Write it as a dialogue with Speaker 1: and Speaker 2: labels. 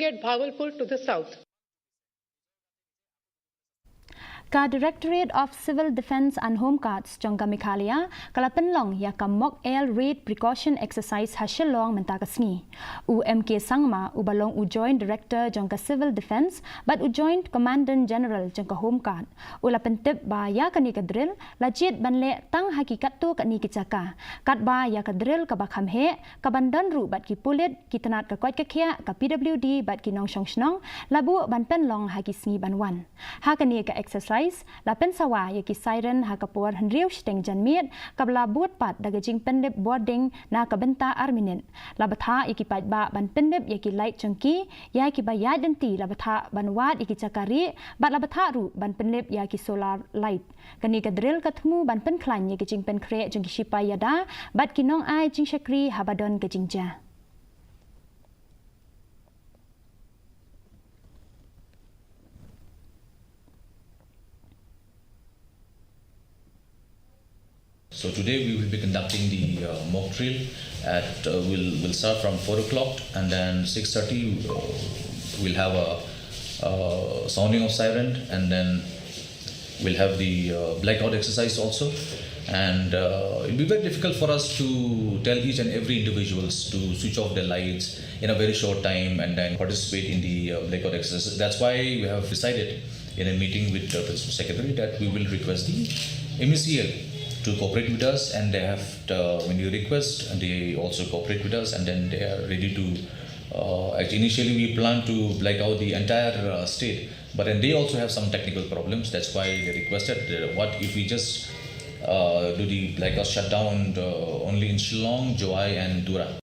Speaker 1: at Bhagalpur to the south.
Speaker 2: Ka Directorate of Civil Defence and Home Guards jangka Meghalaya kala Pynlong ya ka mock air raid precaution exercise hasil long mentakasni. UMK Sangma ubalong Joint Director jangka Civil Defence but Joint Commandant General jangka Home Guard. Ula pentip ba ya ka ni ka drill lajit banle tang hakikat tu ka ni kicaka. Kat ba ya ka drill ka bakham he ka bandan ru bat ki pulit ki tenat ka kwat ka khia ka PWD bat ki nong shong shnong labu ban Pynlong hakisni banwan. Ha ka ni ka exercise la pensawa ya ki siren ha kapor henriu steng Janmiet kabla buat pat daga jing pendep boarding na ka benta arminin la batha iki pat ba ban pendep ya ki light changki ya ki bayad denti la batha ban wat iki cakari bat la batha ru ban pendep ya ki solar light kani ka drill ka thmu ban pen khlan ya ki jing pen kre jing ki shipa yada bat ki nong ai jing shakri habadon ka jingja.
Speaker 3: So today we will be conducting the mock drill at will start from 4 o'clock and then 6:30 we'll have a sounding of siren and then we'll have the blackout exercise also, and it'll be very difficult for us to tell each and every individuals to switch off their lights in a very short time and then participate in the blackout exercise. That's why we have decided in a meeting with the Principal Secretary that we will request the MECL to cooperate with us, and they have when you request and they also cooperate with us, and then they are ready to actually initially we plan to black out the entire state, but then they also have some technical problems. That's why they requested what if we just do the blackout shutdown only in Shillong, Joai and Dura.